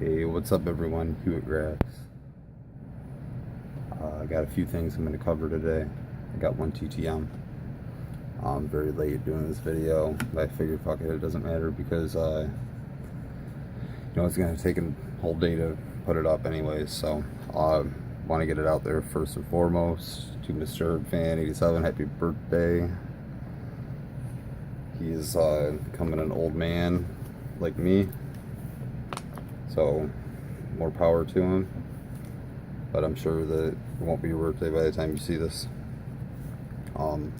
Hey, what's up everyone? Hewitt Grass. I got a few things I'm going to cover today. I got one TTM. I'm very late doing this video, but I figured fuck it doesn't matter because it's going to take a whole day to put it up anyways, so I want to get it out there first and foremost. To Mr. Fan 87, happy birthday. He is becoming an old man like me, so more power to him, but I'm sure that it won't be your birthday by the time you see this. Awesome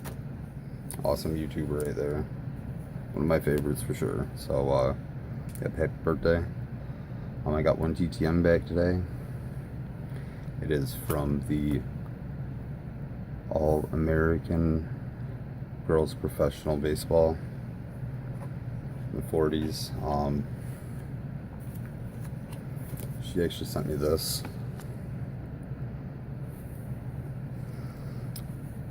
YouTuber right there, one of my favorites for sure. So yep, happy birthday. I got one TTM back today. It is from the All-American Girls Professional Baseball in the 40s. She actually sent me this.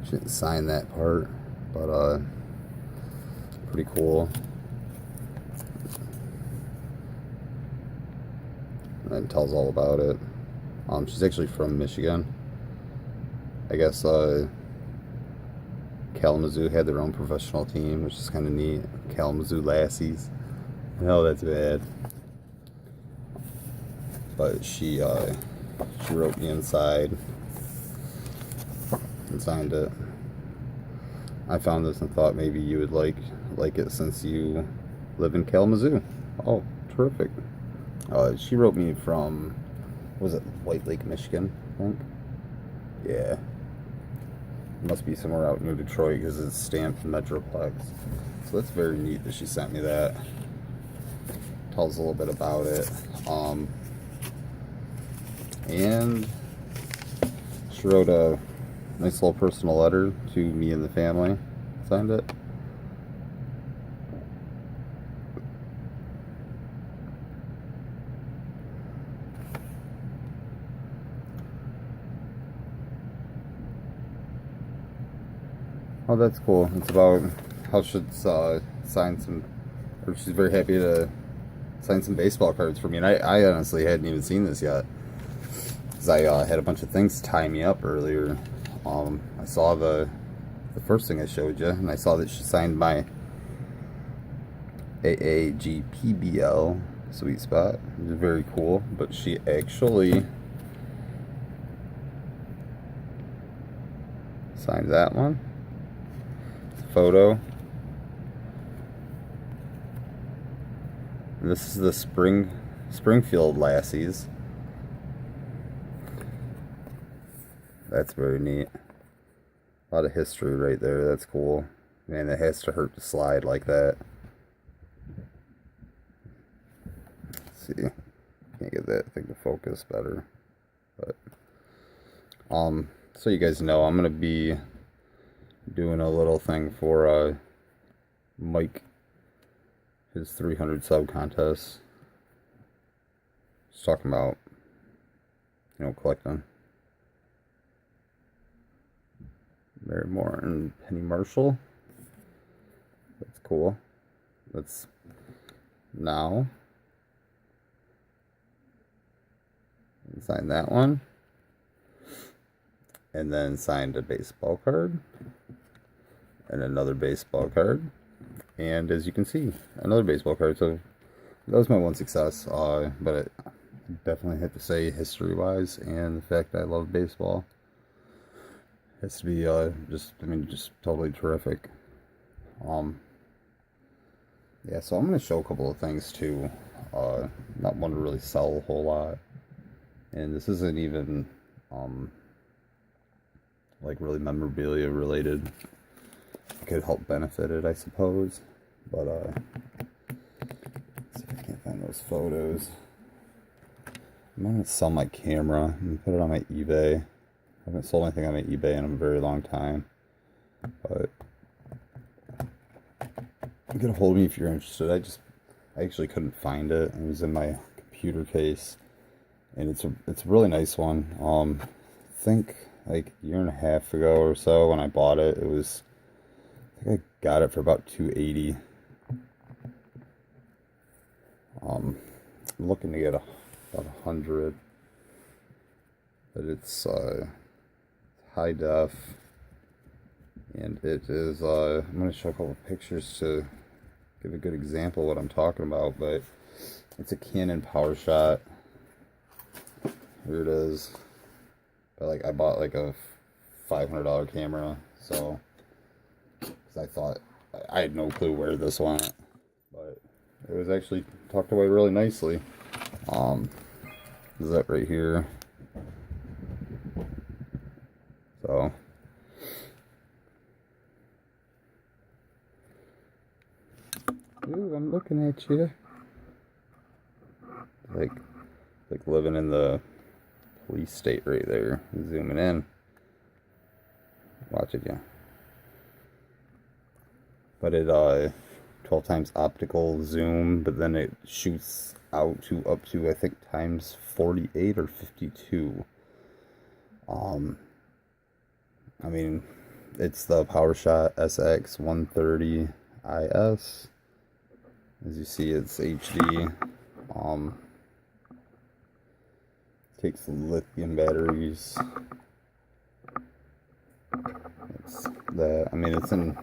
She didn't sign that part, but pretty cool. And then tells all about it. She's actually from Michigan. I guess Kalamazoo had their own professional team, which is kind of neat. Kalamazoo Lassies. I know that's bad. But she wrote me inside and signed it. I found this and thought maybe you would like it since you live in Kalamazoo. Oh, terrific. She wrote me from, was it White Lake, Michigan, I think? Yeah. It must be somewhere out near Detroit because it's stamped Metroplex. So that's very neat that she sent me that. Tells a little bit about it. And she wrote a nice little personal letter to me and the family. Signed it. Oh, that's cool. It's about how she'd sign some, or she's very happy to sign some baseball cards for me. And I honestly hadn't even seen this yet, because I had a bunch of things tie me up earlier. I saw the first thing I showed you, and I saw that she signed my AAGPBL sweet spot, which is very cool. But she actually signed that one. Photo. And this is the Springfield Lassies. That's very neat. A lot of history right there. That's cool. Man, it has to hurt to slide like that. Let's see. Can't get that thing to focus better. But so you guys know, I'm gonna be doing a little thing for Mike, his 300 sub contest. Just talking about, collecting. Mary Moore and Penny Marshall. That's cool. That's now. And sign that one. And then signed a baseball card. And another baseball card. And as you can see, another baseball card. So that was my one success. But I definitely have to say, history-wise, and the fact that I love baseball, has to be just totally terrific. Yeah, so I'm gonna show a couple of things too. Not one to really sell a whole lot, and this isn't even like really memorabilia related. It could help benefit it, I suppose. But let's see if I can't find those photos. I'm gonna sell my camera and put it on my eBay. I haven't sold anything on my eBay in a very long time, but get a hold of me if you're interested. I actually couldn't find it. It was in my computer case, and it's a really nice one. I think like a year and a half ago or so when I bought it, I think I got it for about $280. I'm looking to get about 100. But it's high def, and it is, I'm going to show a couple of pictures to give a good example of what I'm talking about, but it's a Canon PowerShot. Here it is. But like, I bought like a $500 camera, so, because I thought, I had no clue where this went, but it was actually tucked away really nicely. Is that right here? So, ooh, I'm looking at you. Like living in the police state right there. Zooming in. Watch it, yeah. But it 12 times optical zoom, but then it shoots out to up to, I think, times 48 or 52. I mean, it's the PowerShot SX 130 IS. As you see, it's HD. Takes lithium batteries. It's that. I mean, it's in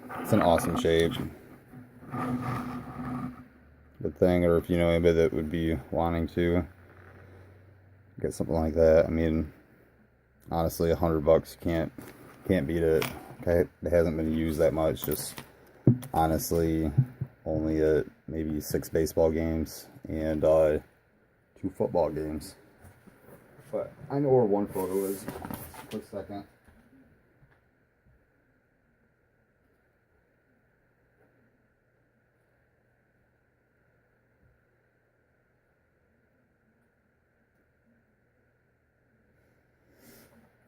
awesome shape. Good thing, or if you know anybody that would be wanting to get something like that, I mean, honestly, $100 can't beat it. Okay, it hasn't been used that much. Just honestly, only at maybe 6 baseball games and 2 football games. But I know where one photo is. Quick second.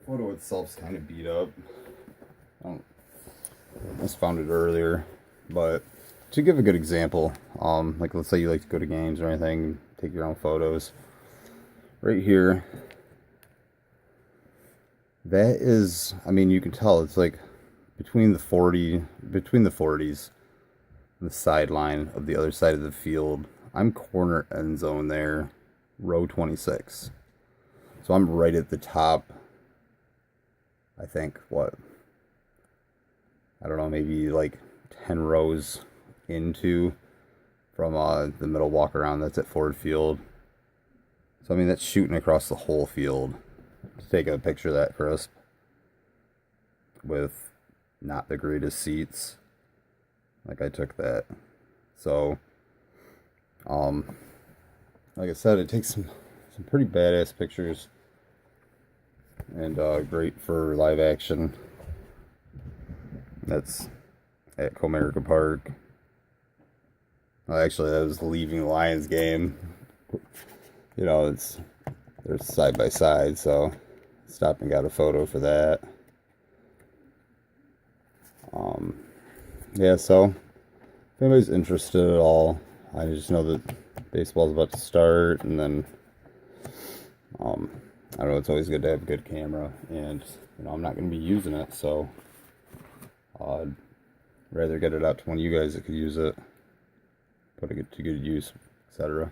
Photo itself's kind of beat up. I just found it earlier, but to give a good example, like let's say you like to go to games or anything, take your own photos. Right here, that is, I mean, you can tell it's like between the 40s and the sideline of the other side of the field. I'm corner end zone there, row 26. So I'm right at the top. I think, what, I don't know, maybe like 10 rows into from the middle walk around that's at Ford Field. So I mean, that's shooting across the whole field. To take a picture of that crisp with not the greatest seats, like I took that. So like I said, it takes some pretty badass pictures, and great for live action. That's at Comerica Park. Well, actually, that was leaving the Lions game. You know, they're side by side, so stopped and got a photo for that. Yeah, so if anybody's interested at all, I just know that baseball's about to start, and then I don't know, it's always good to have a good camera, and you know, I'm not going to be using it, so I'd rather get it out to one of you guys that could use it, put it to good use, etc.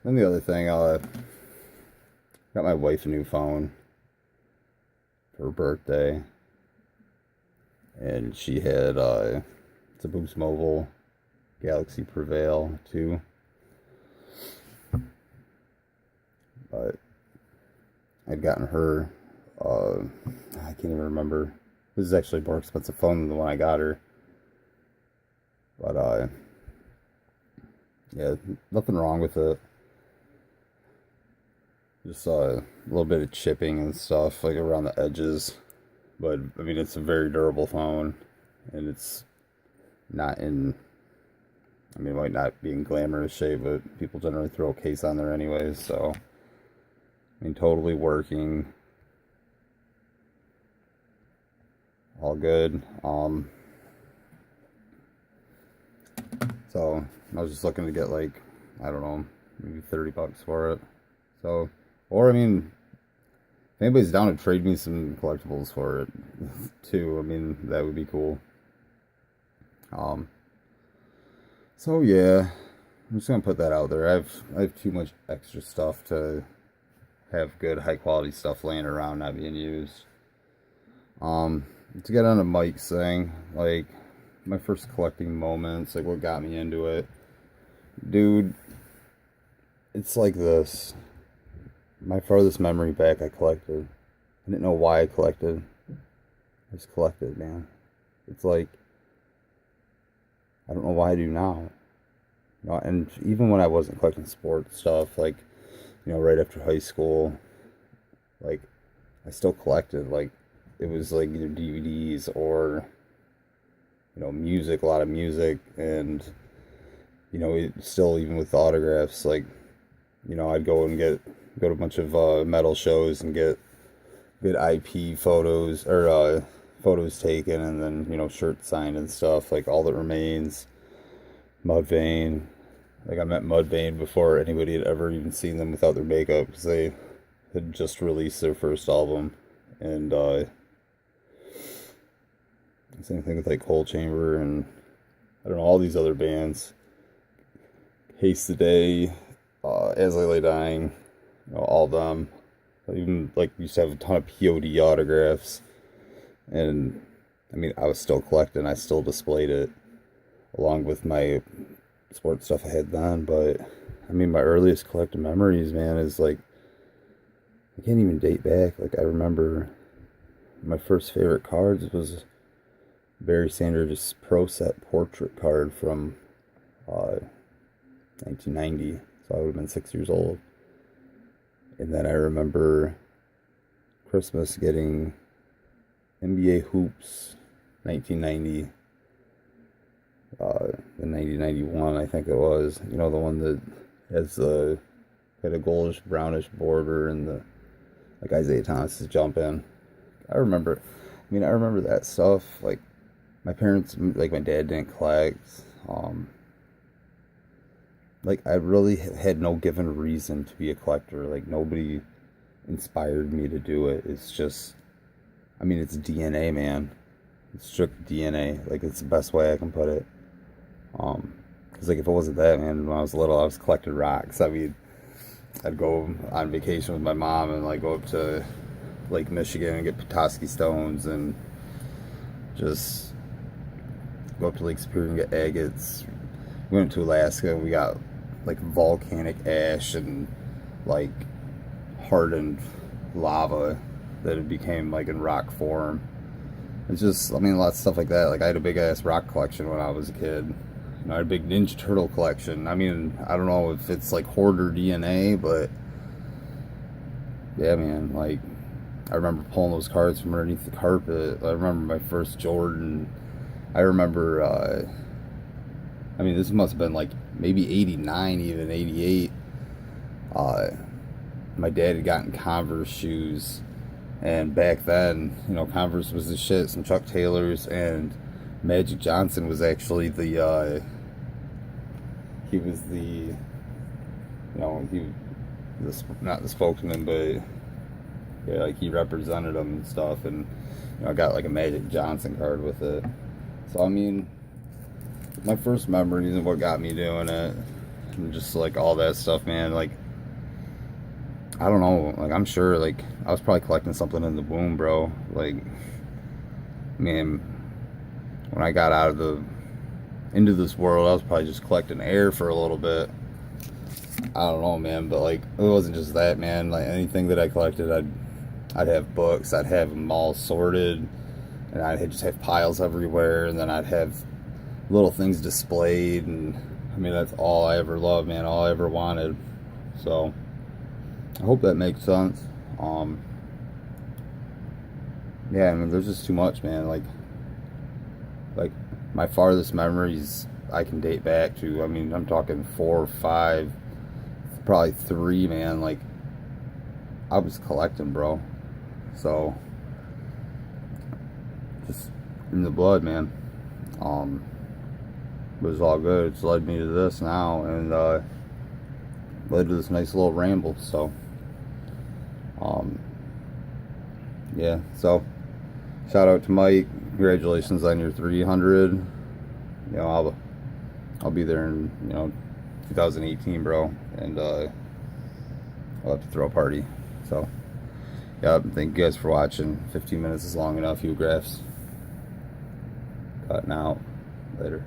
Then the other thing, got my wife a new phone for her birthday, and she had it's a Boost Mobile Galaxy Prevail 2, but I'd gotten her, I can't even remember. This is actually a more expensive phone than the one I got her. But, yeah, nothing wrong with it. Just a little bit of chipping and stuff, like around the edges. But, I mean, it's a very durable phone. And it's not in, I mean, it might not be in glamorous shape, but people generally throw a case on there anyways, so. I mean, totally working. All good. So I was just looking to get like, I don't know, maybe $30 for it. So, or I mean, if anybody's down to trade me some collectibles for it too, I mean, that would be cool. So yeah, I'm just gonna put that out there. I have too much extra stuff to have good high quality stuff laying around not being used. To get on a Mike's thing, like my first collecting moments, like what got me into it, dude. It's like this. My farthest memory back, I collected. I didn't know why I collected. I just collected, man. It's like, I don't know why I do now. You know, and even when I wasn't collecting sports stuff, like, you know, right after high school, like, I still collected. Like, it was like either DVDs or, you know, music, a lot of music, and, you know, it still, even with autographs, like, you know, I'd go to a bunch of metal shows and get good IP photos, or photos taken, and then, you know, shirts signed and stuff, like All That Remains, Mudvayne. Like, I met Mudvayne before anybody had ever even seen them without their makeup, because they had just released their first album. And same thing with like Coal Chamber and I don't know, all these other bands. Haste the Day, As I Lay Dying, you know, all of them. I even like used to have a ton of POD autographs, and I mean, I was still collecting. I still displayed it along with my sports stuff I had then. But I mean, my earliest collecting memories, man, is like, I can't even date back. Like, I remember my first favorite cards was Barry Sanders' Pro Set portrait card from 1990. So I would have been 6 years old. And then I remember Christmas getting NBA Hoops 1990. In 1991, I think it was. You know, the one that has the had a goldish brownish border and the like Isaiah Thomas is jumping. I remember that stuff. Like, my parents, like my dad didn't collect. Like, I really had no given reason to be a collector. Like, nobody inspired me to do it. It's just, I mean, it's DNA, man. It's strict DNA. Like, it's the best way I can put it. Because, like, if it wasn't that, man, when I was little, I was collecting rocks. I mean, I'd go on vacation with my mom and, like, go up to Lake Michigan and get Petoskey stones and just go up to Lake Superior and get agates. We went to Alaska and we got, like, volcanic ash and, like, hardened lava that it became, like, in rock form. It's just, I mean, a lot of stuff like that. Like, I had a big-ass rock collection when I was a kid. You know, I had a big Ninja Turtle collection. I mean, I don't know if it's, like, hoarder DNA, but yeah, man, like, I remember pulling those cards from underneath the carpet. I remember my first Jordan. I remember, I mean, this must have been, like, maybe 89, even 88. My dad had gotten Converse shoes. And back then, you know, Converse was the shit. Some Chuck Taylors, and Magic Johnson was actually the, he was the, you know, not the spokesman, but yeah, like, he represented them and stuff. And, you know, I got like a Magic Johnson card with it. So, I mean, my first memories and what got me doing it, and just like all that stuff, man, like, I don't know, like, I'm sure, like, I was probably collecting something in the womb, bro. Like, man, when I got into this world, I was probably just collecting air for a little bit. I don't know, man, but, like, it wasn't just that, man. Like, anything that I collected, I'd have books, I'd have them all sorted, and I'd just have piles everywhere, and then I'd have little things displayed, and, I mean, that's all I ever loved, man, all I ever wanted. So I hope that makes sense. Yeah, I mean, there's just too much, man. Like my farthest memories I can date back to, I mean, I'm talking 4 or 5, probably 3, man. Like, I was collecting, bro. So, just in the blood, man. It was all good. It's led me to this now, and led to this nice little ramble. So, yeah, so shout out to Mike. Congratulations on your 300. You know, I'll be there in, you know, 2018, bro, and I'll have to throw a party. So, yeah, thank you guys for watching. 15 minutes is long enough. Graphs. Cutting out. Later.